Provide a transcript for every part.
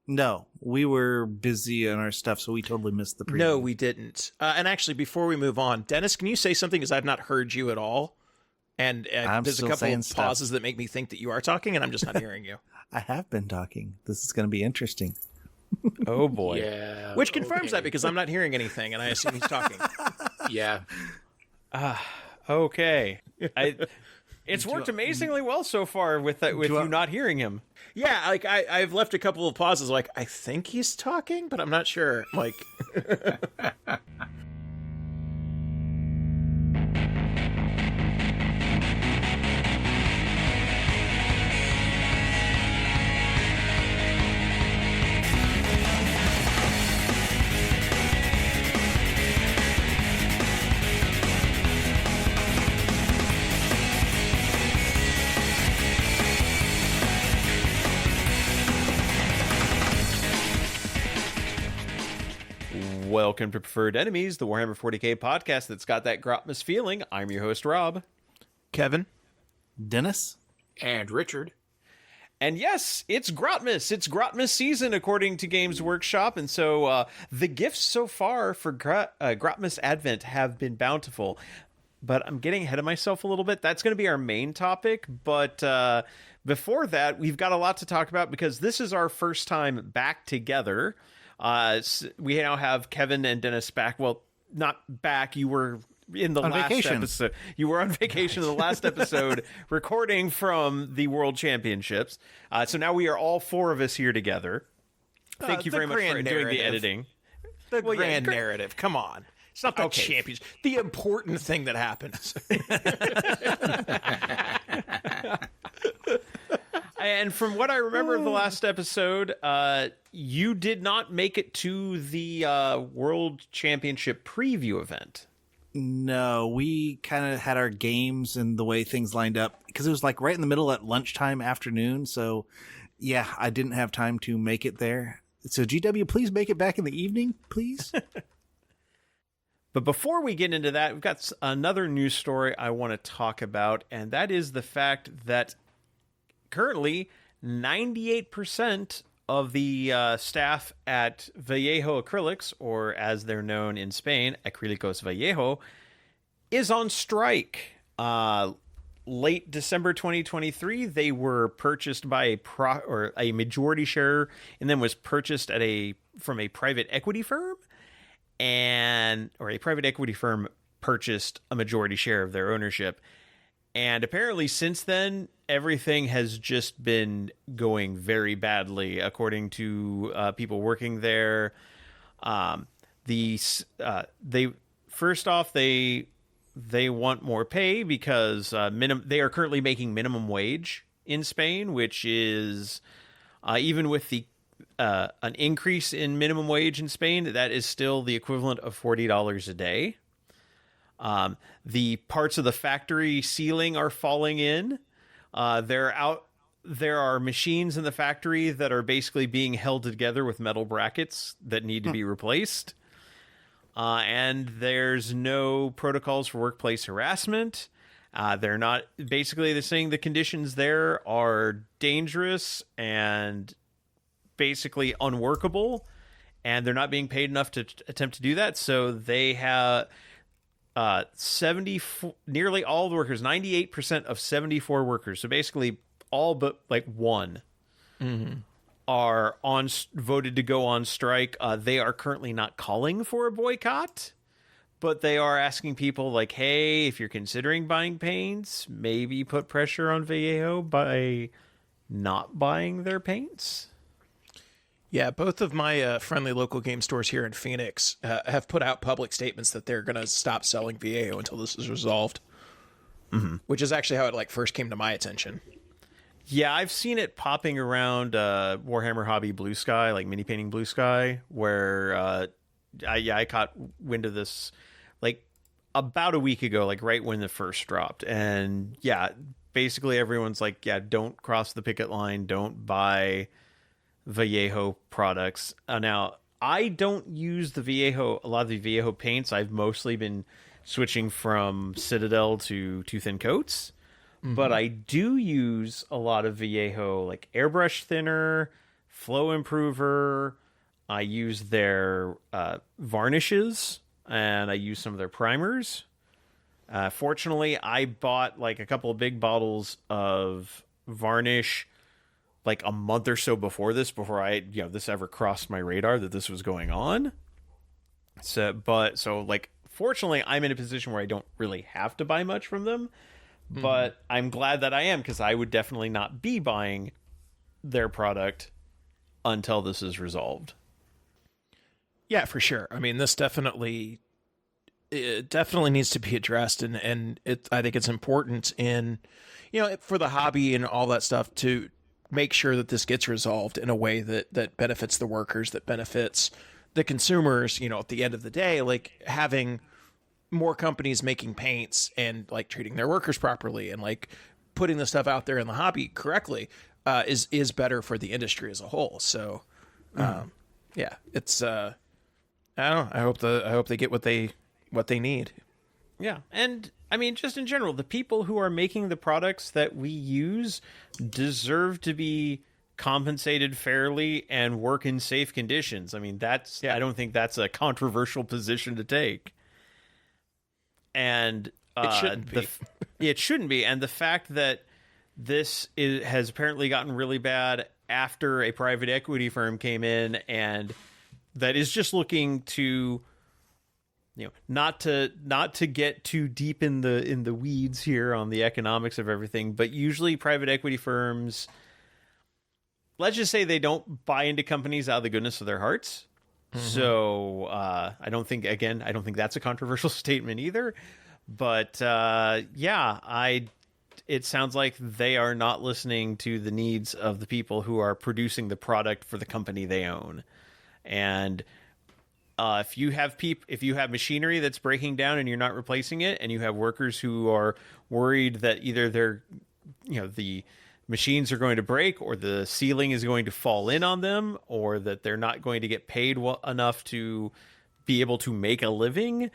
No, we were busy on our stuff, so we totally missed the preview. No, we didn't. And actually, before we move on, Dennis, can you say something? Because I've not heard you at all. And there's a couple of pauses that make me think that you are talking, and I'm just not hearing you. I have been talking. This is going to be interesting. Oh, boy. Yeah. Which confirms that, because I'm not hearing anything, and I assume he's talking. Yeah. Okay. It's worked amazingly well so far with you not hearing him. Yeah, like I've left a couple of pauses, like, I think he's talking, but I'm not sure. Like... Welcome to Preferred Enemies, the Warhammer 40k podcast that's got that Grotmas feeling. I'm your host, Rob. Kevin. Dennis. And Richard. And yes, it's Grotmas. It's Grotmas season, according to Games Workshop. And so the gifts so far for Grotmas Advent have been bountiful. But I'm getting ahead of myself a little bit. That's going to be our main topic. But before that, we've got a lot to talk about because this is our first time back together. We now have Kevin and Dennis back. Well, not back. You were in the last episode. You were on vacation in the last episode recording from the World Championships. So now we are all four of us here together. Thank you very much for doing the editing. The grand narrative. Come on. It's not the championship. The important thing that happens. And from what I remember of the last episode, you did not make it to the World Championship preview event. No, we kind of had our games and the way things lined up because it was like right in the middle at lunchtime afternoon. So yeah, I didn't have time to make it there. So GW, please make it back in the evening, please. But before we get into that, we've got another news story I want to talk about, and that is the fact that currently 98% of the staff at Vallejo Acrylics, or as they're known in Spain, Acrílicos Vallejo, is on strike. Late December 2023, they were purchased by a majority share, and then was purchased from a private equity firm. Or a private equity firm purchased a majority share of their ownership. And apparently since then, everything has just been going very badly, according to people working there. They want more pay because they are currently making minimum wage in Spain, which is even with the an increase in minimum wage in Spain, that is still the equivalent of $40 a day. The parts of the factory ceiling are falling in. There are machines in the factory that are basically being held together with metal brackets that need to be replaced. And there's no protocols for workplace harassment. They're saying the conditions there are dangerous and basically unworkable, and they're not being paid enough to attempt to do that. So they have nearly all the workers, 98% of 74 workers, so basically all but like one, are voted to go on strike. They are currently not calling for a boycott, but they are asking people like, hey, if you're considering buying paints, maybe put pressure on Vallejo by not buying their paints. Yeah, both of my friendly local game stores here in Phoenix have put out public statements that they're going to stop selling Vallejo until this is resolved. Which is actually how it first came to my attention. Yeah, I've seen it popping around Warhammer Hobby Blue Sky, like mini painting Blue Sky, where I caught wind of this about a week ago, right when the first dropped. And yeah, basically everyone's like, yeah, don't cross the picket line, don't buy Vallejo products. Now, I don't use a lot of the Vallejo paints. I've mostly been switching from Citadel to Too Thin Coats, but I do use a lot of Vallejo, airbrush thinner, flow improver. I use their varnishes, and I use some of their primers. Fortunately, I bought like a couple of big bottles of varnish like a month or so before this ever crossed my radar that this was going on. So fortunately, I'm in a position where I don't really have to buy much from them, but I'm glad that I am, because I would definitely not be buying their product until this is resolved. Yeah, for sure. I mean, this definitely needs to be addressed, and I think it's important in, for the hobby and all that stuff to make sure that this gets resolved in a way that benefits the workers, that benefits the consumers, at the end of the day. Like, having more companies making paints and like treating their workers properly and like putting the stuff out there in the hobby correctly is better for the industry as a whole. So, yeah, it's I don't know. I hope they get what they need. Yeah, and I mean, just in general, the people who are making the products that we use deserve to be compensated fairly and work in safe conditions. I mean, I don't think that's a controversial position to take. And it shouldn't be. It shouldn't be. And the fact that this has apparently gotten really bad after a private equity firm came in and that is just looking to, not to get too deep in the weeds here on the economics of everything, but usually private equity firms, let's just say they don't buy into companies out of the goodness of their hearts. Mm-hmm. So I don't think that's a controversial statement either. But it sounds like they are not listening to the needs of the people who are producing the product for the company they own. And if you have machinery that's breaking down and you're not replacing it, and you have workers who are worried that either the machines are going to break, or the ceiling is going to fall in on them, or that they're not going to get paid enough to be able to make a living,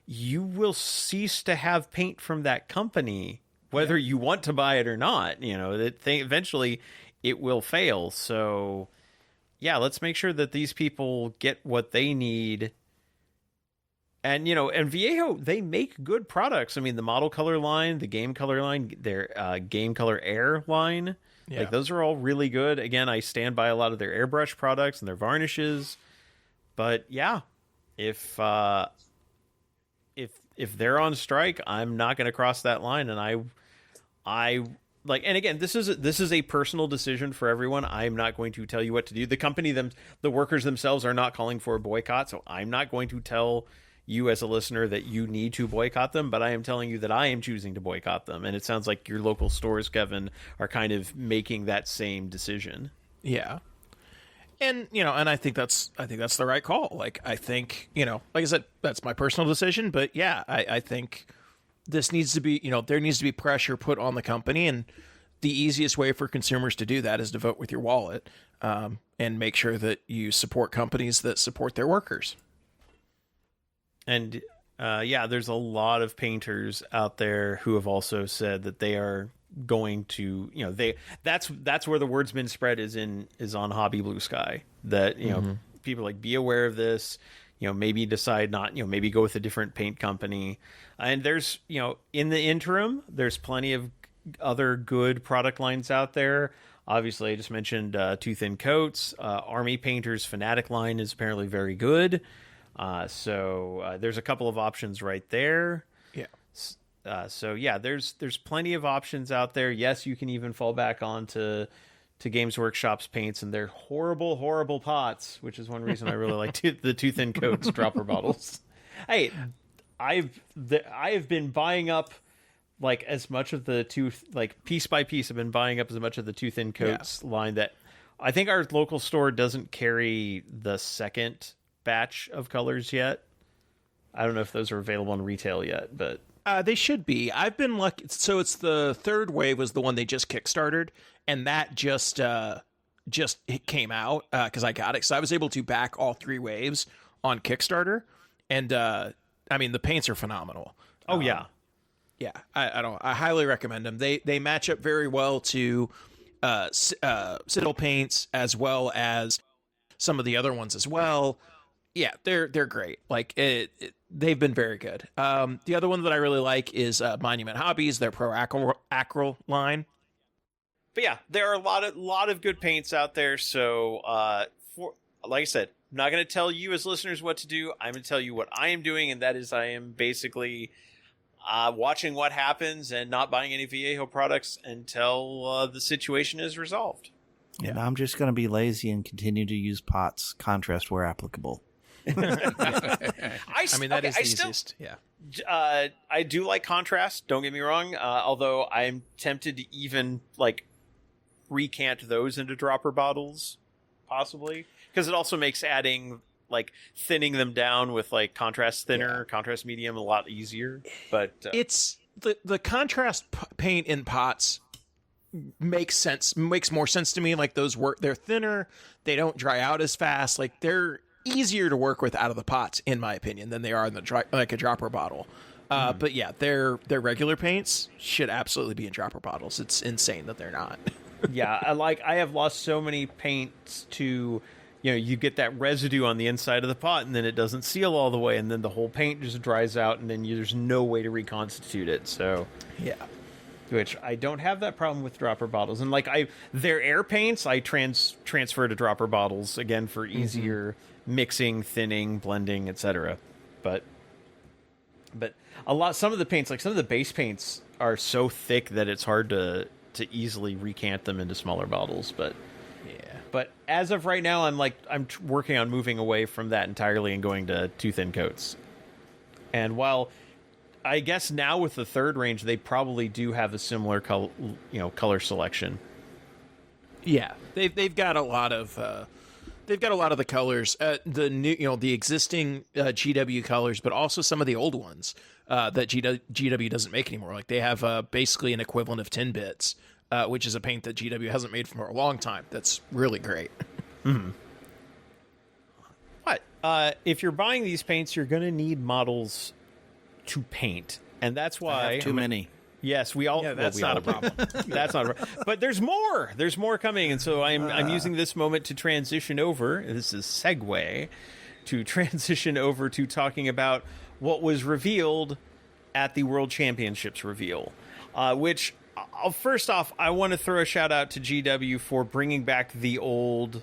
you will cease to have paint from that company, whether you want to buy it or not. Eventually it will fail. So yeah, let's make sure that these people get what they need. And, and Viejo, they make good products. I mean, the model color line, the game color line, their game color air line, like those are all really good. Again, I stand by a lot of their airbrush products and their varnishes. But yeah, if they're on strike, I'm not going to cross that line. And I like, and again, this is a personal decision for everyone. I'm not going to tell you what to do. The workers themselves are not calling for a boycott, so I'm not going to tell you as a listener that you need to boycott them, but I am telling you that I am choosing to boycott them. And it sounds like your local stores, Kevin, are kind of making that same decision. Yeah. And, and I think that's the right call. Like, I think, like I said, that's my personal decision, but yeah, I think this needs to be, there needs to be pressure put on the company, and the easiest way for consumers to do that is to vote with your wallet, and make sure that you support companies that support their workers. And there's a lot of painters out there who have also said that they are going to, that's where the word's been spread is on Hobby Blue Sky, that people like, be aware of this, maybe decide not, maybe go with a different paint company. And there's, in the interim, there's plenty of other good product lines out there. Obviously, I just mentioned Too Thin Coats. Army Painter's Fanatic line is apparently very good. So there's a couple of options right there. Yeah. There's plenty of options out there. Yes, you can even fall back on to Games Workshop's paints and their horrible, horrible pots, which is one reason I really like the Too Thin Coats dropper bottles. Hey, I have been buying up like as much of the piece by piece. I've been buying up as much of the Too Thin Coats line that I think our local store doesn't carry the second batch of colors yet. I don't know if those are available in retail yet, but they should be. I've been lucky. So it's the third wave was the one they just kickstarted, and that just it came out because I got it. So I was able to back all three waves on Kickstarter, and I mean the paints are phenomenal. Oh yeah. I highly recommend them. They match up very well to Citadel paints as well as some of the other ones as well. Yeah, they're great. Like they've been very good. The other one that I really like is Monument Hobbies, their Pro Acryl line. But yeah, there are a lot of good paints out there. So, like I said, I'm not going to tell you as listeners what to do. I'm going to tell you what I am doing, and that is I am basically watching what happens and not buying any Viejo products until the situation is resolved. Yeah. And I'm just going to be lazy and continue to use pots, contrast where applicable. I mean, that is the easiest. Yeah. I do like contrast. Don't get me wrong. Although I'm tempted to even like recant those into dropper bottles, possibly, because it also makes adding like thinning them down with like contrast thinner, contrast medium a lot easier. But it's the contrast paint in pots makes more sense to me. Like those work, they're thinner, they don't dry out as fast. Like they're easier to work with out of the pots, in my opinion, than they are in the like a dropper bottle. But yeah, their regular paints should absolutely be in dropper bottles. It's insane that they're not. Yeah, I have lost so many paints to, you get that residue on the inside of the pot, and then it doesn't seal all the way, and then the whole paint just dries out, and then there's no way to reconstitute it. So yeah. Which I don't have that problem with dropper bottles, and like their air paints I transfer to dropper bottles again for easier mixing, thinning, blending, etc. But some of the paints, like some of the base paints, are so thick that it's hard to easily recant them into smaller bottles. But but as of right now, I'm working on moving away from that entirely and going to too thin coats. And while I guess now with the third range, they probably do have a similar color selection. Yeah, they've got a lot of the colors, the new the existing GW colors, but also some of the old ones that GW doesn't make anymore. Like they have basically an equivalent of 10 bits, which is a paint that GW hasn't made for a long time. That's really great. Mm-hmm. But if you're buying these paints, you're going to need models to paint, and that's why too many. Yes, we all. Yeah, that's not a problem. That's not a problem. But there's more. There's more coming, and so I'm using this moment to transition over. This is segue to transition over to talking about what was revealed at the World Championships reveal. Which, first off, I want to throw a shout out to GW for bringing back the old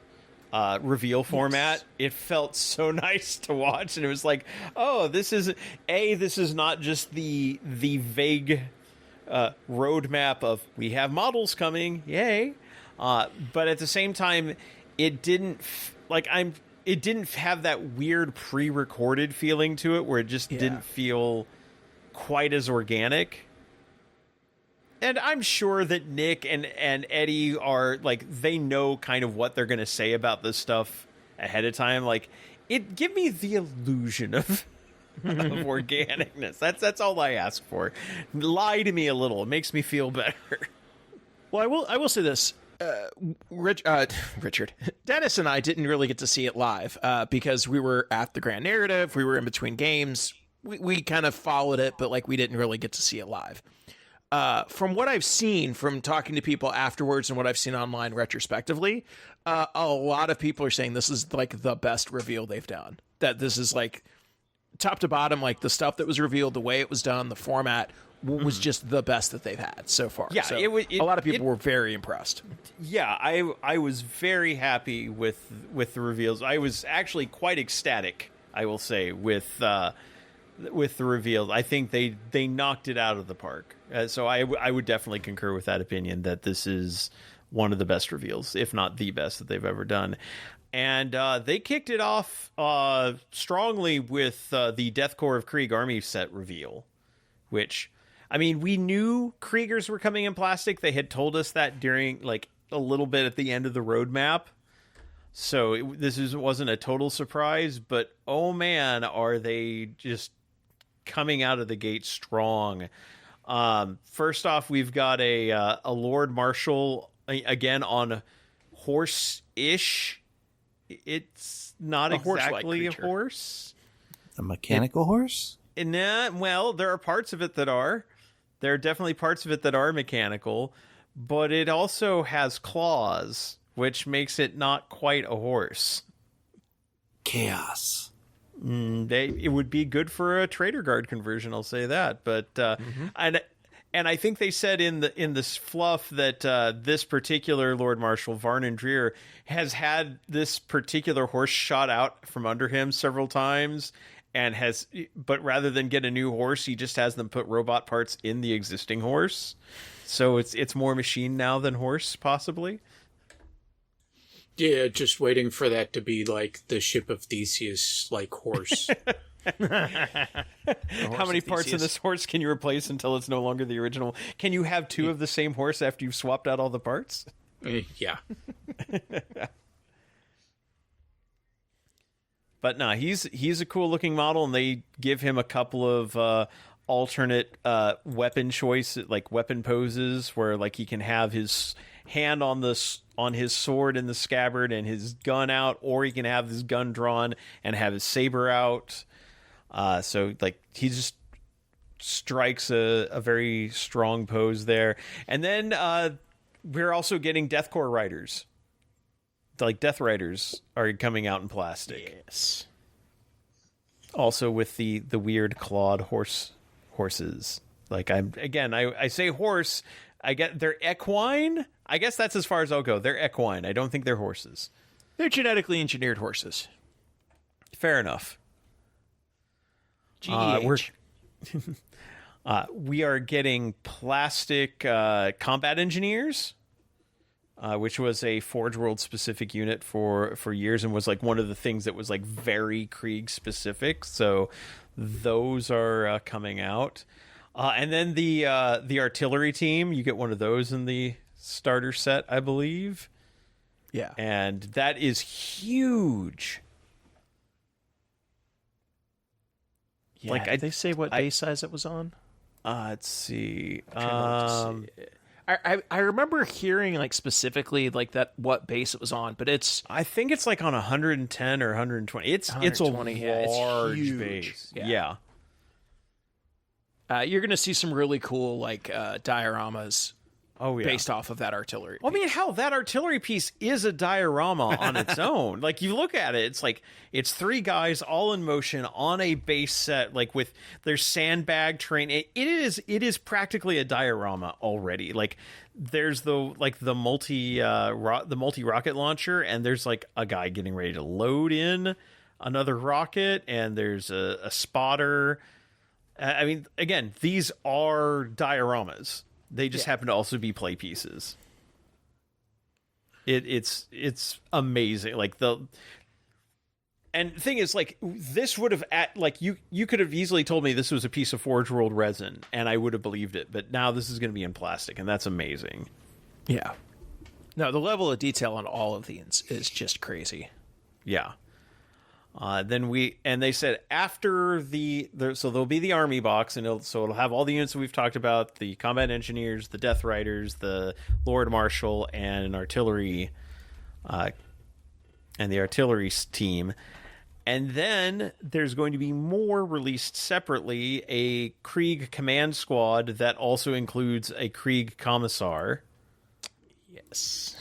reveal format. Yes. It felt so nice to watch, and it was like, oh, this is not just the vague roadmap of we have models coming, yay, but at the same time, it didn't have that weird pre-recorded feeling to it where it just didn't feel quite as organic. And I'm sure that Nick and Eddie are like, they know kind of what they're going to say about this stuff ahead of time. Like, give me the illusion of organicness. That's all I ask for. Lie to me a little. It makes me feel better. Well, I will say this. Richard, Dennis and I didn't really get to see it live because we were at the Grand Narrative. We were in between games. We kind of followed it, but like we didn't really get to see it live. From what I've seen from talking to people afterwards and what I've seen online retrospectively, a lot of people are saying this is like the best reveal they've done. That this is like top to bottom, like the stuff that was revealed, the way it was done, the format was just the best that they've had so far. Yeah, so a lot of people were very impressed. Yeah, I was very happy with the reveals. I was actually quite ecstatic, I will say, with the reveals. I think they knocked it out of the park. So I would definitely concur with that opinion that this is one of the best reveals, if not the best that they've ever done. And they kicked it off strongly with the Death Corps of Krieg army set reveal, which, I mean, we knew Kriegers were coming in plastic. They had told us that during, like, a little bit at the end of the roadmap. So this wasn't a total surprise, but oh man, are they just coming out of the gate strong. First off, we've got a Lord Marshal, again, on horse-ish. It's not exactly a horse. A mechanical horse? Nah, well, there are parts of it that are. There are definitely parts of it that are mechanical, but it also has claws, which makes it not quite a horse. Chaos. It would be good for a trader guard conversion, I'll say that. But and I think they said in this fluff that this particular Lord Marshal Varnon Dreer has had this particular horse shot out from under him several times, but rather than get a new horse, he just has them put robot parts in the existing horse. So it's more machine now than horse, possibly. Yeah, just waiting for that to be like the ship of Theseus, like horse. How many parts of this horse can you replace until it's no longer the original? Can you have two of the same horse after you've swapped out all the parts? Yeah. But no, he's a cool looking model, and they give him a couple of alternate weapon choice, like weapon poses, where like he can have his hand on his sword in the scabbard and his gun out, or he can have his gun drawn and have his saber out. So like he just strikes a very strong pose there. And then we're also getting Deathcore riders. Like Death Riders are coming out in plastic. Yes. Also with the weird clawed horses. Like I say horse, I get they're equine. I guess that's as far as I'll go. They're equine. I don't think they're horses. They're genetically engineered horses. Fair enough. GEH. We are getting plastic combat engineers, which was a Forge World specific unit for years and was like one of the things that was like very Krieg specific. So those are coming out. And then the artillery team, you get one of those in the starter set, I believe. Yeah. And that is huge. Yeah, like, did they say what base size it was on? Let's see. I remember hearing like specifically like that what base it was on, but I think it's like on 110 or 120. It's a large base. Yeah. You're gonna see some really cool like dioramas. Oh yeah, based off of that artillery piece. I mean, hell, that artillery piece is a diorama on its own. Like, you look at it, it's like, it's three guys all in motion on a base set, like with their sandbag terrain. It is practically a diorama already. Like, there's the multi rocket launcher, and there's like a guy getting ready to load in another rocket, and there's a spotter. I mean, again, these are dioramas. They just happen to also be play pieces. It's amazing. Like and the thing is, like, this would have you could have easily told me this was a piece of Forge World resin, and I would have believed it. But now this is going to be in plastic, and that's amazing. Yeah. No, the level of detail on all of these is just crazy. Yeah. They said after so there'll be the army box, and it'll have all the units that we've talked about: the combat engineers, the Death Riders, the Lord Marshal, and an artillery, and the artillery team. And then there's going to be more released separately: a Krieg command squad that also includes a Krieg commissar. Yes.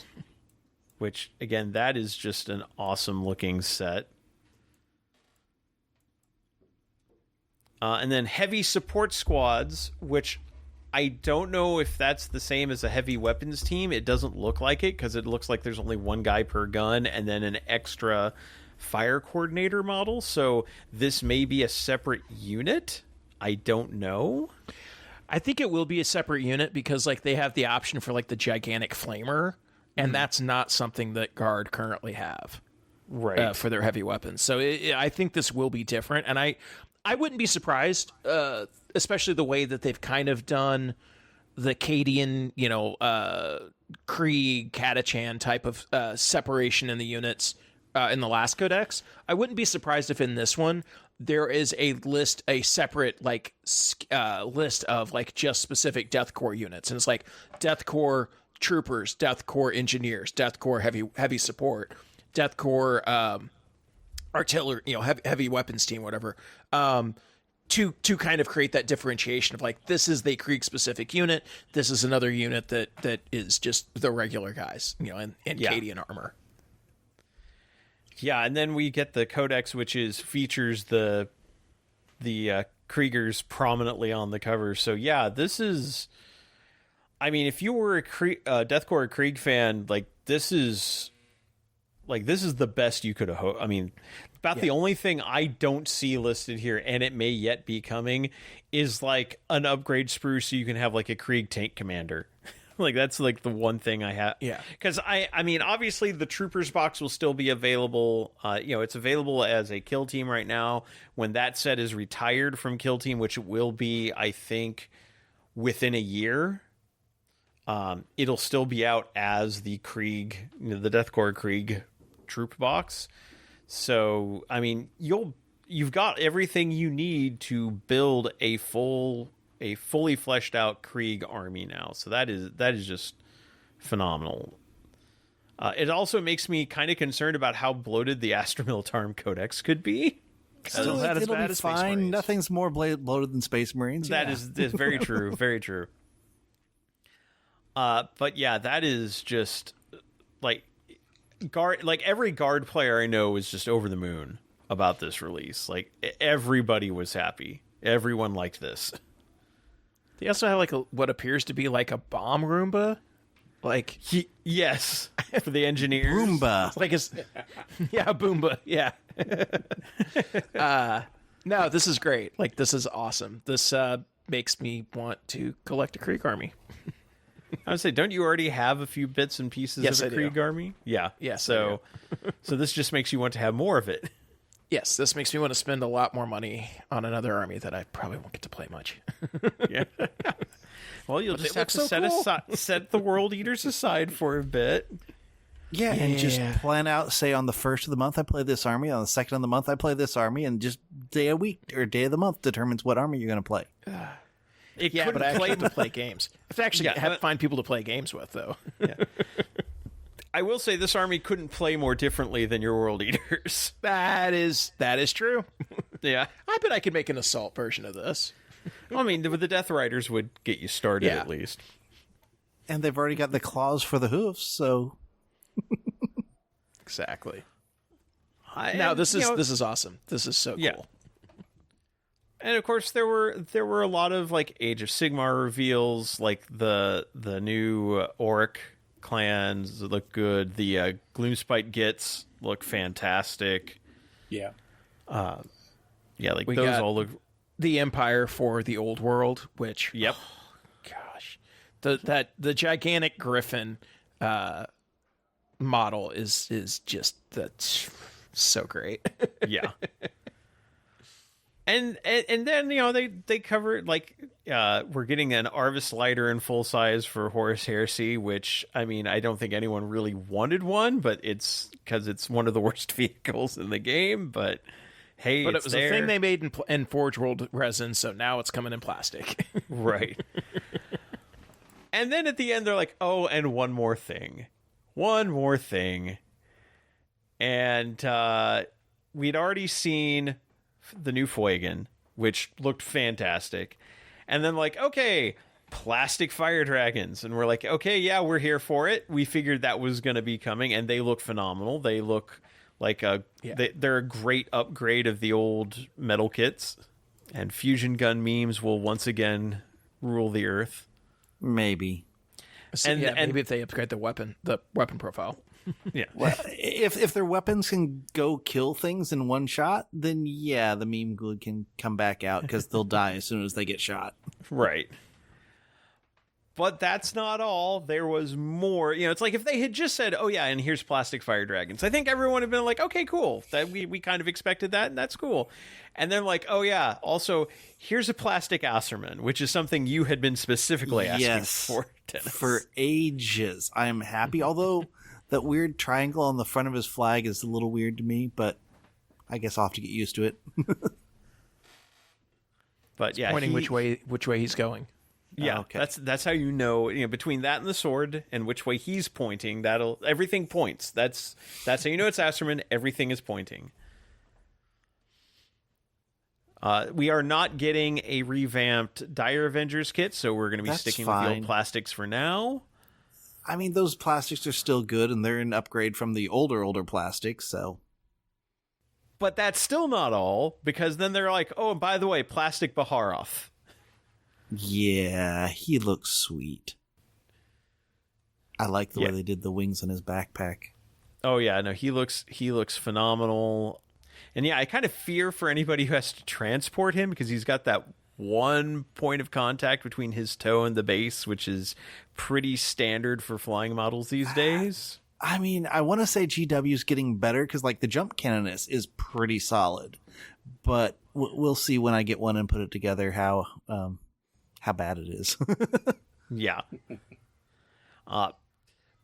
Which, again, that is just an awesome looking set. And then heavy support squads, which I don't know if that's the same as a heavy weapons team. It doesn't look like it, because it looks like there's only one guy per gun and then an extra fire coordinator model. So this may be a separate unit. I don't know. I think it will be a separate unit because like they have the option for like the gigantic flamer, and that's not something that Guard currently have. Right. For their heavy weapons. So I think this will be different, and I wouldn't be surprised, especially the way that they've kind of done the Cadian, Krieg, Catachan type of separation in the units in the last codex. I wouldn't be surprised if in this one there is a separate like list of like just specific Death Corps units, and it's like Death Corps troopers, Death Corps engineers, Death Corps heavy support, Death Corps artillery, heavy weapons team, whatever. to kind of create that differentiation of like, this is the Krieg specific unit, this is another unit that is just the regular guys, you know, and Cadian armor. Yeah, and then we get the Codex, which features the Kriegers prominently on the cover. So yeah, this is, I mean, if you were a Deathcore Krieg fan, like this is the best you could have hoped. I mean, the only thing I don't see listed here, and it may yet be coming, is like an upgrade sprue so you can have like a Krieg tank commander. Like that's like the one thing I have. Yeah. Because I mean, obviously the Troopers box will still be available. You know, it's available as a Kill Team right now. When that set is retired from Kill Team, which it will be, I think, within a year, it'll still be out as the Krieg, you know, the Deathcore Krieg troop box. So, I mean, you've got everything you need to build a fully fleshed out Krieg army now. So that is just phenomenal. It also makes me kind of concerned about how bloated the Astra Militarum Codex could be. Still, it'll be fine. Nothing's more bloated than Space Marines. That is very true. Very true. But yeah, that is just like every guard player I know is just over the moon about this release. Like everybody was happy. Everyone liked this. They also have like what appears to be like a bomb Roomba. Like yes, for the engineers. Roomba. Like yeah, Boomba. Yeah. No, this is great. Like this is awesome. This makes me want to collect a Krieg army. I would say, don't you already have a few bits and pieces of a Krieg army? Yeah. Yes. So this just makes you want to have more of it. Yes, this makes me want to spend a lot more money on another army that I probably won't get to play much. Yeah. Well, you'll just have to set the World Eaters aside for a bit. Yeah, and just plan out, say on the first of the month I play this army, on the second of the month I play this army, and just day of week or day of the month determines what army you're going to play. But I actually have to play games. I have to actually find people to play games with, though. Yeah. I will say this army couldn't play more differently than your World Eaters. That is true. Yeah. I bet I could make an assault version of this. Well, I mean, the Death Riders would get you started at least. And they've already got the claws for the hoofs, so... Exactly. This is awesome. This is so cool. And of course, there were a lot of like Age of Sigmar reveals, like the new Auric clans look good. The Gloomspite Gits look fantastic. Yeah. Like those all look. The Empire for the Old World, which yep. Oh, gosh, the gigantic Griffin model is just that's so great. Yeah. And then they covered like we're getting an Arvis lighter in full size for Horus Heresy, which I mean I don't think anyone really wanted one, but it's because it's one of the worst vehicles in the game. But hey, it was there. a thing they made in Forge World resin, so now it's coming in plastic. Right. And then at the end they're like, oh, and one more thing, and we'd already seen the new Fuegan, which looked fantastic. And then like, okay, plastic fire dragons. And we're like, okay, yeah, we're here for it. We figured that was going to be coming, and they look phenomenal. They look like they're a great upgrade of the old metal kits. And fusion gun memes will once again rule the earth. Maybe. And maybe if they upgrade the weapon profile. Yeah. Well, if their weapons can go kill things in one shot, then yeah, the meme good can come back out because they'll die as soon as they get shot. Right. But that's not all. There was more. It's like if they had just said, oh yeah, and here's plastic fire dragons, I think everyone would have been like, okay, cool. That we kind of expected that, and that's cool. And then like, oh yeah, also here's a plastic Asserman, which is something you had been specifically asking for, Dennis. For ages. I'm happy, although that weird triangle on the front of his flag is a little weird to me, but I guess I'll have to get used to it. But yeah, pointing which way he's going. Yeah, okay. That's how you know, between that and the sword and which way he's pointing, everything points. That's how you know it's Asserman. Everything is pointing. We are not getting a revamped Dire Avengers kit, so we're going to be sticking with the old plastics for now. I mean, those plastics are still good, and they're an upgrade from the older plastics, so... But that's still not all, because then they're like, oh, and by the way, plastic Baharov. Yeah, he looks sweet. I like the way they did the wings on his backpack. Oh yeah, no, he looks phenomenal. And yeah, I kind of fear for anybody who has to transport him, because he's got that one point of contact between his toe and the base, which is pretty standard for flying models these days. I mean, I want to say GW's getting better, because like the jump cannon is pretty solid, but we'll see when I get one and put it together how bad it is. Yeah.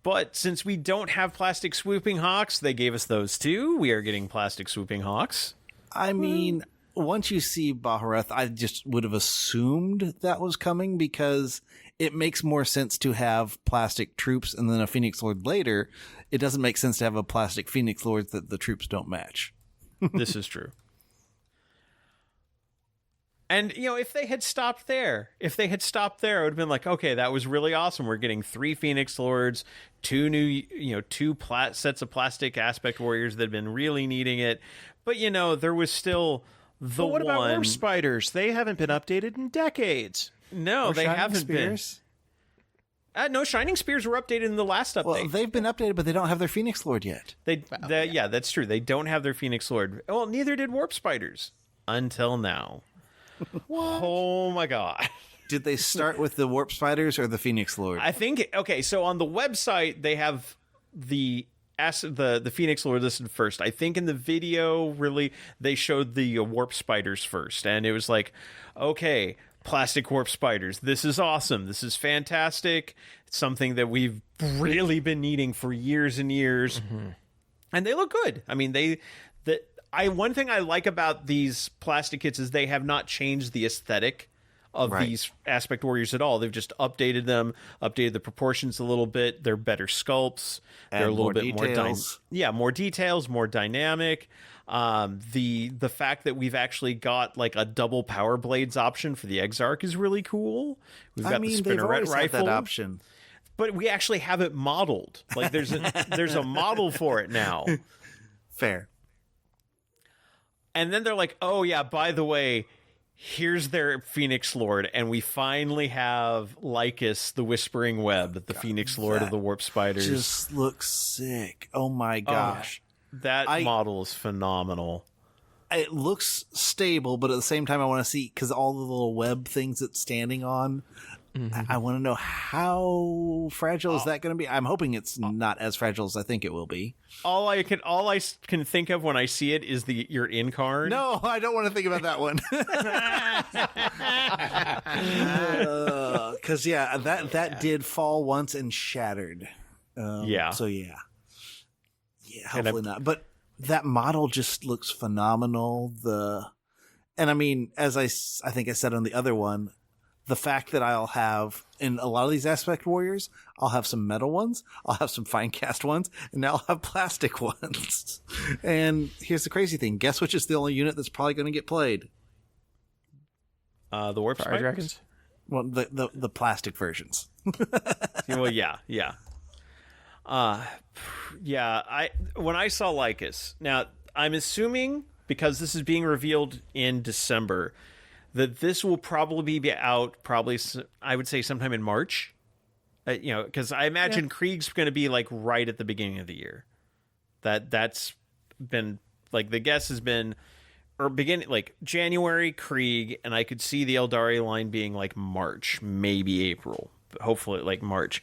But since we don't have plastic swooping hawks, they gave us those too. We are getting plastic swooping hawks. I mean, once you see Bahareth, I just would have assumed that was coming, because it makes more sense to have plastic troops and then a Phoenix Lord later. It doesn't make sense to have a plastic Phoenix Lord that the troops don't match. This is true. And, you know, if they had stopped there, I would have been like, okay, that was really awesome. We're getting 3 Phoenix Lords, 2 new, sets of plastic Aspect Warriors that have been really needing it. But, you know, there was still the what about one... Warp Spiders? They haven't been updated in decades. No, they haven't Spears? been. No, Shining Spears were updated in the last update. Well, they've been updated, but they don't have their Phoenix Lord yet. Yeah, that's true. They don't have their Phoenix Lord. Well, neither did Warp Spiders until now. Oh my god. Did they start with the Warp Spiders or the Phoenix Lord? I think, okay, so on the website, they have the Phoenix Lord listed first. I think in the video, really, they showed the Warp Spiders first. And it was like, okay, plastic Warp Spiders. This is awesome. This is fantastic. It's something that we've really been needing for years and years. Mm-hmm. And they look good. I mean, one thing I like about these plastic kits is they have not changed the aesthetic of these Aspect Warriors at all. They've just updated them, updated the proportions a little bit. They're better sculpts. They're a little bit details. more details, more dynamic. The fact that we've actually got like a double power blades option for the Exarch is really cool. We've got the spinneret rifle that option, but we actually have it modeled. Like there's a model for it now. Fair. And then they're like, oh, yeah, by the way, here's their Phoenix Lord. And we finally have Lycus, the Whispering Web, the Phoenix Lord of the Warp Spiders. Just looks sick. Oh, my gosh. That model is phenomenal. It looks stable, but at the same time, I want to see, because all the little web things it's standing on, I want to know how fragile is that going to be. I'm hoping it's not as fragile as I think it will be. All I can think of when I see it is your in-card. No, I don't want to think about that one. Because that did fall once and shattered. So hopefully not. But that model just looks phenomenal. And I mean, as I think I said on the other one, the fact that I'll have, in a lot of these Aspect Warriors, I'll have some metal ones, I'll have some fine cast ones, and now I'll have plastic ones. And here's the crazy thing. Guess which is the only unit that's probably going to get played? The Warp Spiders? Dragons? Well, the plastic versions. Well, yeah. When I saw Lycus, now I'm assuming, because this is being revealed in December, that this will probably be out I would say sometime in March. Because I imagine Krieg's going to be like right at the beginning of the year. That's been like the guess has been or beginning like January Krieg, and I could see the Eldari line being like March, maybe April, but hopefully like March.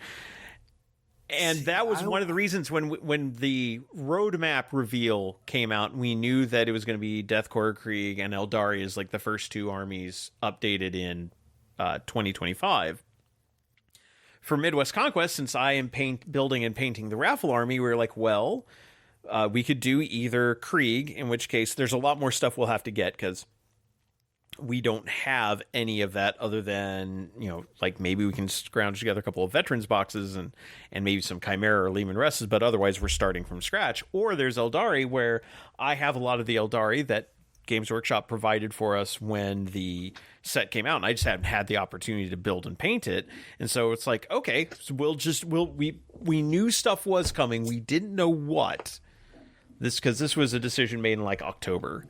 And that was one of the reasons when the roadmap reveal came out, we knew that it was going to be Deathcore Krieg and Eldari as like the first 2 armies updated in 2025. For Midwest Conquest, since I am building and painting the Raffle army, we were like, well, we could do either Krieg, in which case there's a lot more stuff we'll have to get because we don't have any of that other than, like maybe we can scrounge together a couple of veterans boxes and maybe some Chimera or Lehman Resses, but otherwise we're starting from scratch. Or there's Eldari, where I have a lot of the Eldari that Games Workshop provided for us when the set came out, and I just hadn't had the opportunity to build and paint it. And so it's like, okay, so we knew stuff was coming. We didn't know what. Because this was a decision made in like October.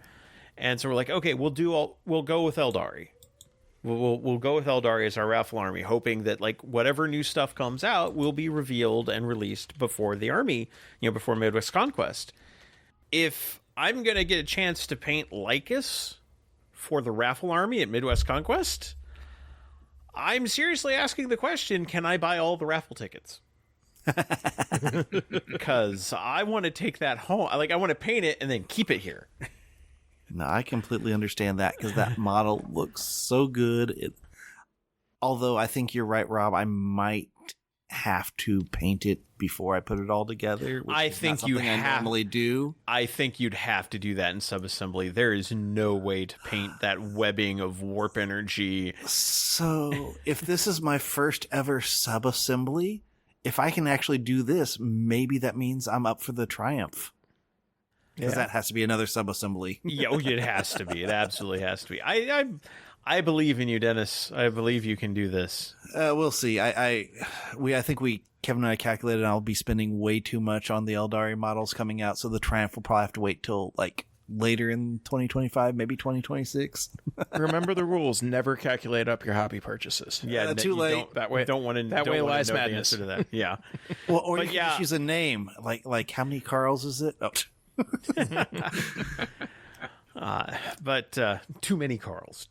And so we're like, okay, we'll go with Eldari. We'll go with Eldari as our raffle army, hoping that like whatever new stuff comes out will be revealed and released before the army, before Midwest Conquest. If I'm going to get a chance to paint Lycus for the raffle army at Midwest Conquest, I'm seriously asking the question, can I buy all the raffle tickets? Because I want to take that home. I want to paint it and then keep it here. No, I completely understand that because that model looks so good. Although I think you're right, Rob, I might have to paint it before I put it all together. I think you normally do. I think you'd have to do that in subassembly. There is no way to paint that webbing of warp energy. So if this is my first ever subassembly, if I can actually do this, maybe that means I'm up for the Triumph. Because that has to be another subassembly. Yeah, it has to be. It absolutely has to be. I believe in you, Dennis. I believe you can do this. We'll see. I think Kevin and I calculated I'll be spending way too much on the Eldari models coming out, so the Triumph will probably have to wait till like later in 2025, maybe 2026. Remember the rules: never calculate up your hobby purchases. Yeah, too late. That way, don't want to. That way lies know madness. The answer to that. Yeah. Well, or you can just use a name like how many Carls is it? Oh. But too many Carls.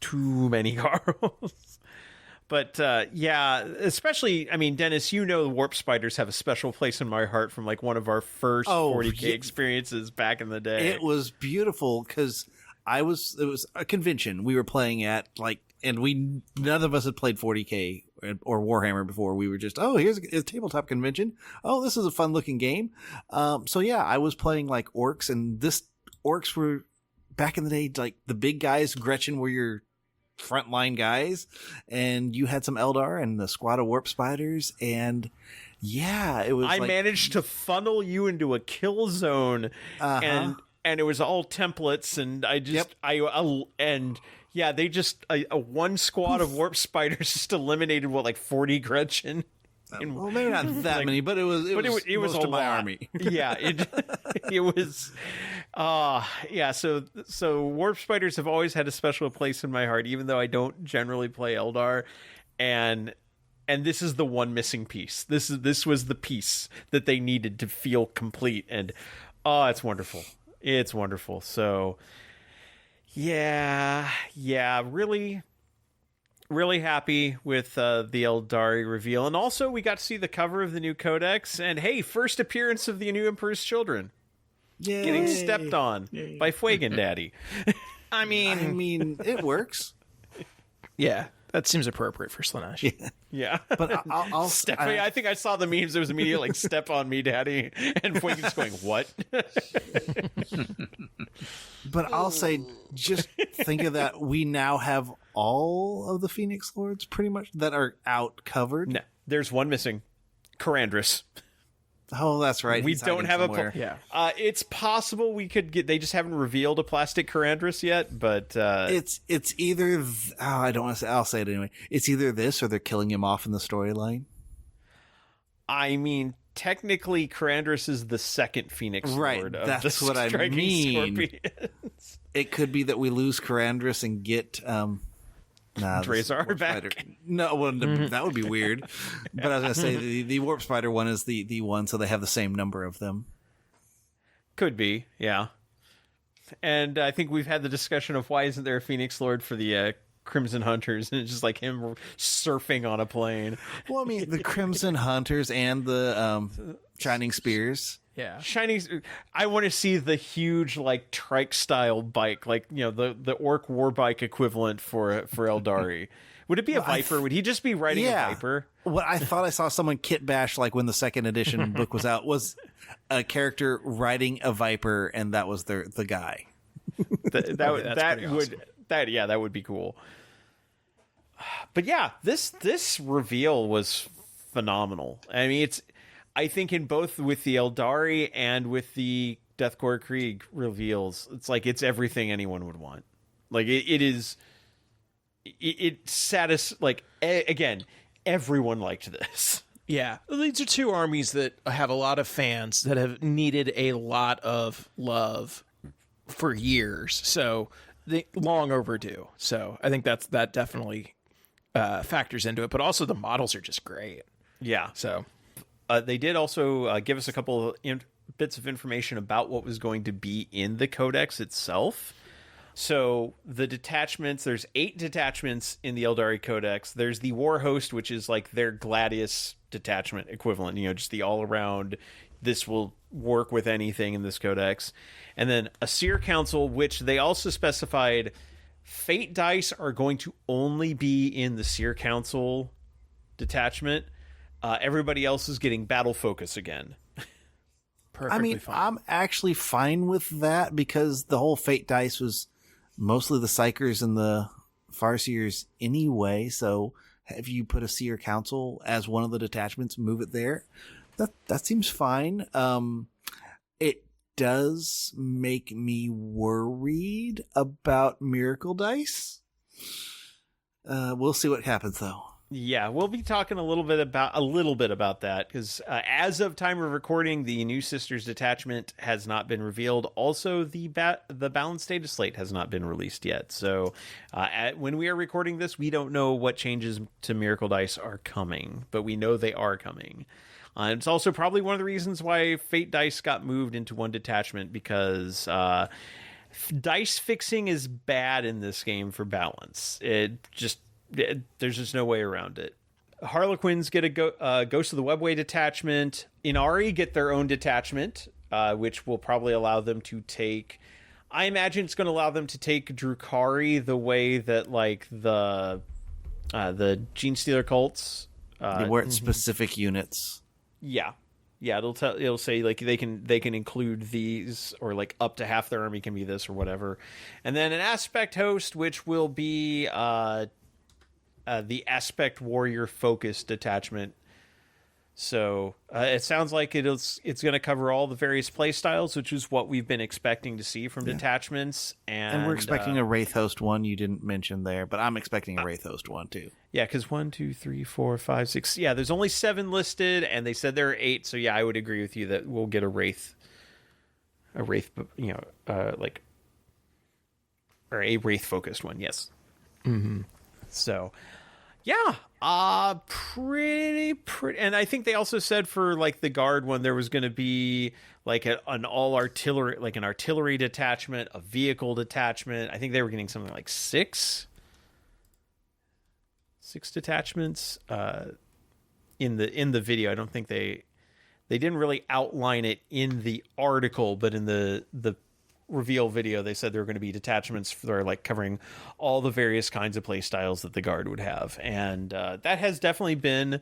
But especially, I mean, Dennis, the warp spiders have a special place in my heart from like one of our first 40K experiences back in the day. It was beautiful because it was a convention we were playing at, and none of us had played 40K or Warhammer before. We were just, here's a tabletop convention. Oh, this is a fun looking game. So yeah, I was playing like orcs, and orcs were back in the day, like the big guys. Gretchen were your frontline guys, and you had some Eldar and the squad of warp spiders, and yeah, it was. I managed to funnel you into a kill zone, and it was all templates, and they just a one squad of warp spiders just eliminated 40 Gretchen. Well, maybe not that many, but it was most of my army. Yeah, it was. So warp spiders have always had a special place in my heart, even though I don't generally play Eldar, and this is the one missing piece. This was the piece that they needed to feel complete, and it's wonderful. It's wonderful. So, yeah, really. Really happy with the Eldari reveal. And also, we got to see the cover of the new codex. And hey, first appearance of the new Emperor's Children. Yay. Getting stepped on by Fuegan Daddy. I mean, it works. Yeah, that seems appropriate for Slaanesh. Yeah. But I'll step. I think I saw the memes. It was immediately step on me, Daddy. And Fuegan's going, what? But I'll say, just think of that. We now have all of the Phoenix Lords pretty much that are out covered. No, there's one missing. Karandris. Oh, that's right. We don't have somewhere. It's possible we could get. They just haven't revealed a plastic Karandris yet, but it's either. I don't want to say. I'll say it anyway. It's either this or they're killing him off in the storyline. I mean, technically, Karandris is the second Phoenix Lord. Right, that's the what I mean. Scorpions. It could be that we lose Karandris and get Drazar back. Spider. No, well, that would be weird. But I was going to say the Warp Spider one is the one, so they have the same number of them. Could be, yeah. And I think we've had the discussion of why isn't there a Phoenix Lord for the Crimson Hunters, and it's just like him surfing on a plane. Well, I mean, the Crimson Hunters and the Shining Spears. Yeah, I want to see the huge trike style bike, the orc war bike equivalent for Eldari. Would it be a Viper? Would he just be riding a Viper? What I thought I saw someone kit bash when the second edition book was out was a character riding a Viper, and that was the guy. That would be cool. But yeah, this reveal was phenomenal. I mean, I think in both with the Eldari and with the Deathcore Krieg reveals, it's like it's everything anyone would want. Like it like again, everyone liked this. Yeah, these are two armies that have a lot of fans that have needed a lot of love for years. So they long overdue. So I think that definitely factors into it. But also the models are just great. Yeah. So they did also give us a couple of bits of information about what was going to be in the codex itself. So the detachments, there's 8 detachments in the Eldari Codex. There's the War Host, which is like their Gladius detachment equivalent, just the all-around, this will work with anything in this codex. And then a Seer Council, which they also specified Fate dice are going to only be in the Seer Council detachment. Everybody else is getting battle focus again. perfectly fine. I'm actually fine with that because the whole Fate dice was mostly the Psychers and the Farseers anyway. So if you put a Seer Council as one of the detachments, move it there. That seems fine. It does make me worried about Miracle Dice. We'll see what happens though. Yeah, we'll be talking a little bit about that because as of time of recording, the New Sisters detachment has not been revealed. Also, the balanced data slate has not been released yet. So, when we are recording this, we don't know what changes to Miracle Dice are coming, but we know they are coming. It's also probably one of the reasons why Fate Dice got moved into one detachment because dice fixing is bad in this game for balance. There's just no way around it. Harlequins get a Ghost of the Webway detachment. Inari get their own detachment, which will probably allow them to take... I imagine it's going to allow them to take Drukhari the way that, like, the Gene Stealer cults... They weren't specific units. Yeah. Yeah, it'll say like they can include these, or like up to half their army can be this or whatever. And then an Aspect Host, which will be... the Aspect Warrior focused detachment. So it sounds like it's going to cover all the various play styles, which is what we've been expecting to see from detachments. And we're expecting a Wraith Host one you didn't mention there, but I'm expecting a Wraith Host one too. Yeah, because 1, 2, 3, 4, 5, 6. Yeah, there's only 7 listed, and they said there are 8. So yeah, I would agree with you that we'll get a Wraith, or a Wraith focused one. Yes. Mm-hmm. So, yeah, pretty, and I think they also said for like the Guard one, there was going to be like an all artillery, like an artillery detachment, a vehicle detachment. I think they were getting something like 6 detachments in the video. I don't think they didn't really outline it in the article, but in the reveal video they said there were going to be detachments that are like covering all the various kinds of play styles that the Guard would have, and that has definitely been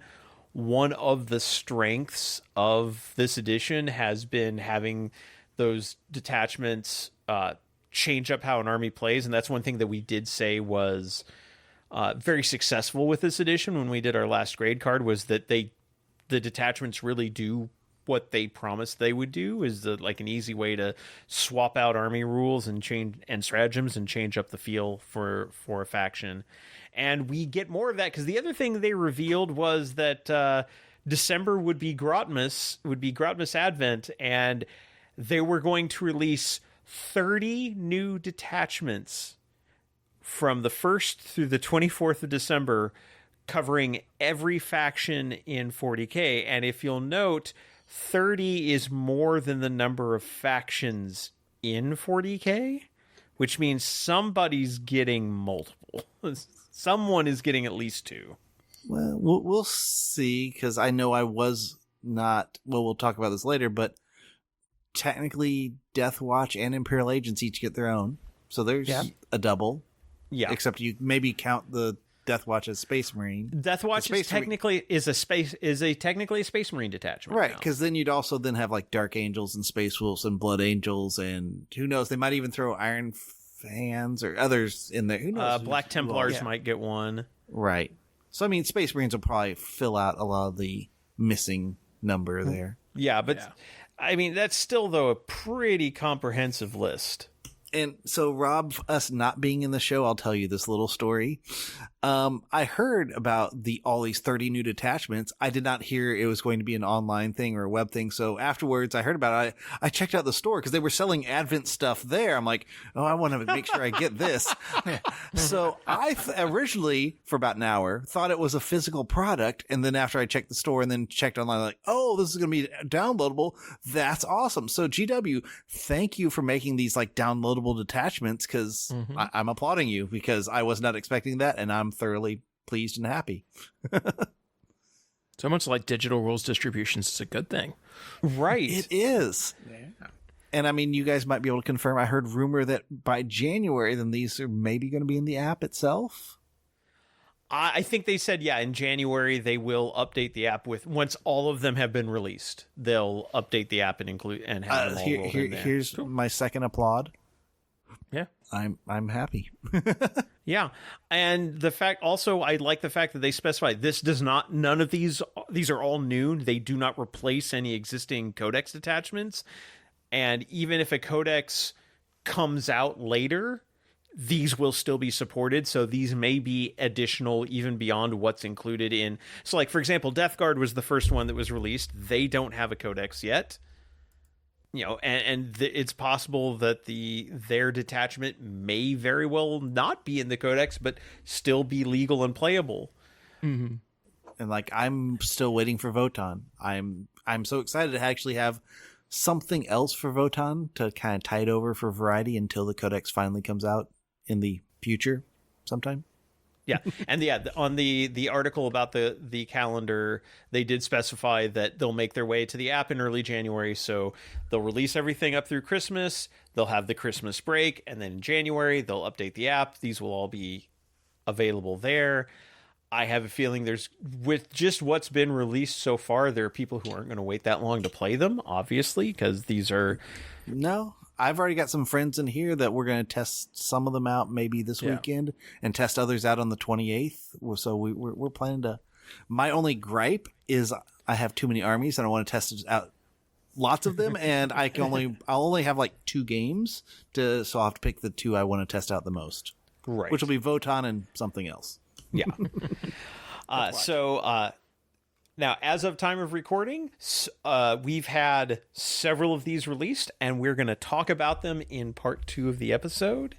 one of the strengths of this edition, has been having those detachments change up how an army plays. And that's one thing that we did say was very successful with this edition when we did our last grade card, was that the detachments really do what they promised they would do, is like an easy way to swap out army rules and change and stratagems and change up the feel for a faction. And we get more of that because the other thing they revealed was that December would be Grotmas Advent, and they were going to release 30 new detachments from the 1st through the 24th of December, covering every faction in 40K. And if you'll note, 30 is more than the number of factions in 40K, which means somebody's getting multiple. Someone is getting at least 2. Well, we'll see, because I know I was not... Well, we'll talk about this later, but technically Death Watch and Imperial Agents each get their own. So there's a double. Yeah. Except you maybe count the Death Watch as Space Marine. Death Watch is technically a Space Marine detachment, right? Because then you'd also then have like Dark Angels and Space Wolves and Blood Angels, and who knows? They might even throw Iron Fans or others in there. Who knows? Black Templars might get one, right? So I mean, Space Marines will probably fill out a lot of the missing number there. Yeah, but I mean, that's still, though, a pretty comprehensive list. And so, Rob, us not being in the show, I'll tell you this little story. I heard about all these 30 new detachments. I did not hear it was going to be an online thing or a web thing. So afterwards, I heard about it. I checked out the store because they were selling Advent stuff there. I'm like, oh, I want to make sure I get this. So I originally, for about an hour, thought it was a physical product. And then after I checked the store and then checked online, like, oh, this is going to be downloadable. That's awesome. So GW, thank you for making these like downloadable detachments, because I'm applauding you, because I was not expecting that, and I'm thoroughly pleased and happy. So much like digital rules distributions is a good thing. Right. It is. Yeah. And I mean, you guys might be able to confirm, I heard rumor that by January, then these are maybe going to be in the app itself. I think they said, in January they will update the app once all of them have been released. They'll update the app and include and have them all rolled in there. Here's my second applaud. Yeah. I'm happy. Yeah. And the fact also, I like the fact that they specify none of these are all new. They do not replace any existing codex attachments. And even if a codex comes out later, these will still be supported. So these may be additional even beyond what's included in. So like, for example, Death Guard was the first one that was released. They don't have a codex yet. It's possible that their detachment may very well not be in the codex, but still be legal and playable. Mm-hmm. And like, I'm still waiting for Votann. I'm so excited to actually have something else for Votann to kind of tide over for variety until the codex finally comes out in the future sometime. Yeah. And on the article about the calendar, they did specify that they'll make their way to the app in early January. So they'll release everything up through Christmas. They'll have the Christmas break. And then in January, they'll update the app. These will all be available there. I have a feeling with just what's been released so far, there are people who aren't going to wait that long to play them, obviously, because these are... No, I've already got some friends in here that we're going to test some of them out maybe this weekend and test others out on the 28th. So we're planning to... My only gripe is I have too many armies and I want to test out lots of them, and I'll only have like 2 games, so I'll have to pick the 2 I want to test out the most. Right. Which will be Votann and something else. Yeah. Now, as of time of recording, we've had several of these released, and we're going to talk about them in part 2 of the episode.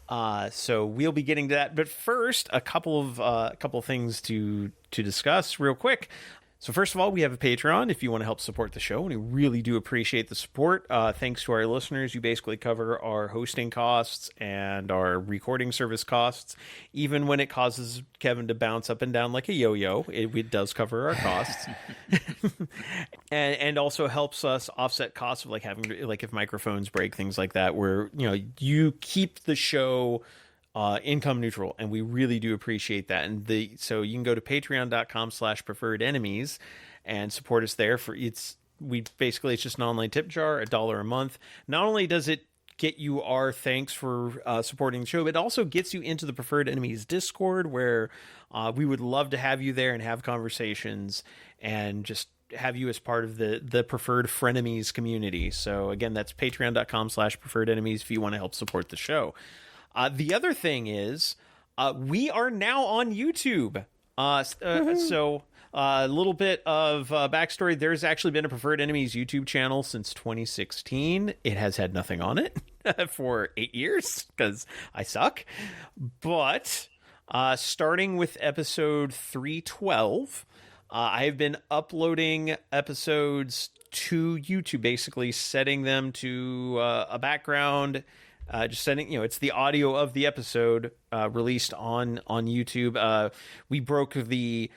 So we'll be getting to that. But first, a couple of things to discuss real quick. So first of all, we have a Patreon if you want to help support the show, and we really do appreciate the support. Thanks to our listeners, you basically cover our hosting costs and our recording service costs. Even when it causes Kevin to bounce up and down like a yo-yo, it does cover our costs. and also helps us offset costs of like having, like if microphones break, things like that, where you keep the show income neutral, and we really do appreciate that. And so you can go to patreon.com/preferred enemies and support us there. It's just an online tip jar, $1 a month. Not only does it get you our thanks for supporting the show, but it also gets you into the Preferred Enemies Discord, where we would love to have you there and have conversations and just have you as part of the Preferred Frenemies community. So again, that's patreon.com/preferred enemies if you want to help support the show. The other thing is, we are now on YouTube. So a little bit of backstory. There's actually been a Preferred Enemies YouTube channel since 2016. It has had nothing on it for 8 years because I suck. But starting with episode 312, I have been uploading episodes to YouTube, basically setting them to a background. Just sending, it's the audio of the episode released on YouTube. We broke the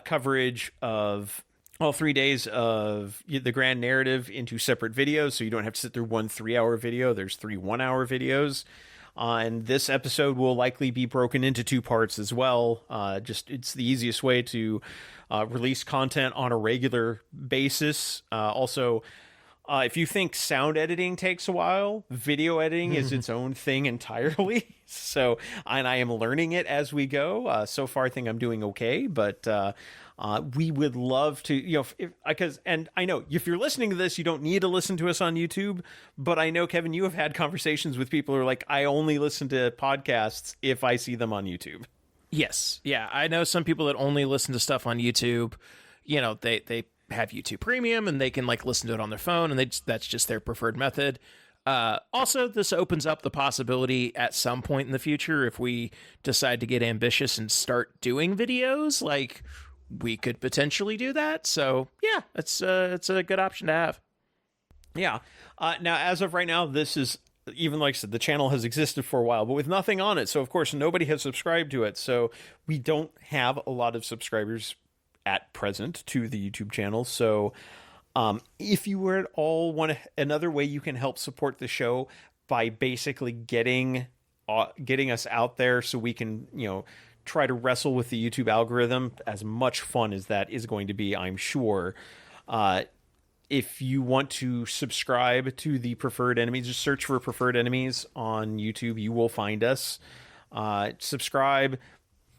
coverage of all 3 days of the grand narrative into separate videos, so you don't have to sit through one 3-hour video. There's 3 1-hour videos. And this episode will likely be broken into 2 parts as well. It's the easiest way to release content on a regular basis. Also, If you think sound editing takes a while, video editing is its own thing entirely. So, and I am learning it as we go. So far, I think I'm doing okay, but we would love to, and I know if you're listening to this, you don't need to listen to us on YouTube, but I know, Kevin, you have had conversations with people who are like, I only listen to podcasts if I see them on YouTube. Yes. Yeah. I know some people that only listen to stuff on YouTube. They have YouTube Premium and they can listen to it on their phone, and that's just their preferred method. Also, this opens up the possibility at some point in the future, if we decide to get ambitious and start doing videos, we could potentially do that. So yeah, it's a good option to have. Yeah. Now, as of right now, this is, even like I said, the channel has existed for a while, but with nothing on it. So, of course, nobody has subscribed to it. So we don't have a lot of subscribers at present to the YouTube channel. So if you were at all another way you can help support the show by basically getting us out there so we can, try to wrestle with the YouTube algorithm, as much fun as that is going to be, I'm sure. If you want to subscribe to the Preferred Enemies, just search for Preferred Enemies on YouTube. You will find us. Subscribe,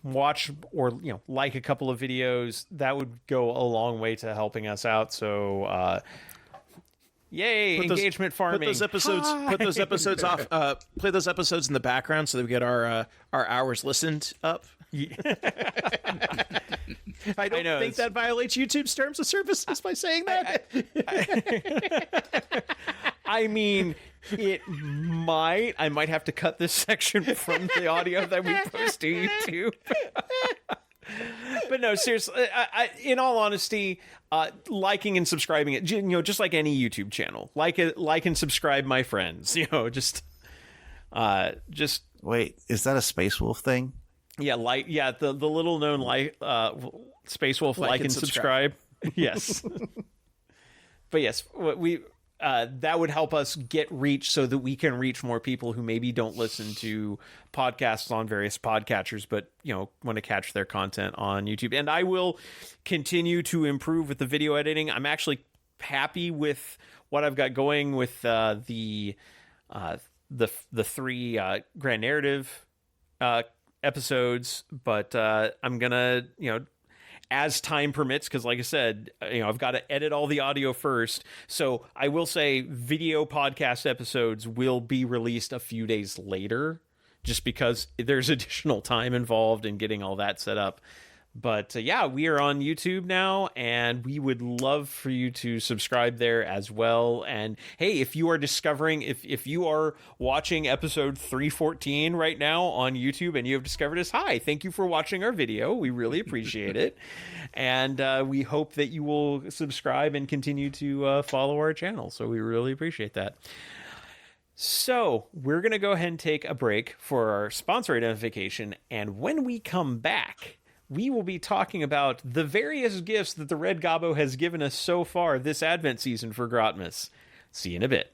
watch, or like a couple of videos. That would go a long way to helping us out. So yay, engagement farming. Put those episodes off. Play those episodes in the background so that we get our hours listened up. I don't think that violates YouTube's terms of services by saying that. I mean, it might. I might have to cut this section from the audio that we post to YouTube. But no, seriously, in all honesty, liking and subscribing it, just like any YouTube channel, like and subscribe, my friends. Just wait, is that a Space Wolf thing? Yeah, the little known Space Wolf like and subscribe. Yes. But yes, we that would help us get reach so that we can reach more people who maybe don't listen to podcasts on various podcatchers, but want to catch their content on YouTube. And I will continue to improve with the video editing. I'm actually happy with what I've got going with the 3 grand narrative episodes, but I'm gonna as time permits, because like I said, I've got to edit all the audio first. So I will say video podcast episodes will be released a few days later, just because there's additional time involved in getting all that set up. But yeah, we are on YouTube now, and we would love for you to subscribe there as well. And hey, if you are discovering, if you are watching episode 314 right now on YouTube and you have discovered us, hi, thank you for watching our video. We really appreciate it. And we hope that you will subscribe and continue to follow our channel. So we really appreciate that. So we're going to go ahead and take a break for our sponsor identification. And when we come back, we will be talking about the various gifts that the Red Gobbo has given us so far this Advent season for Grotmas. See you in a bit.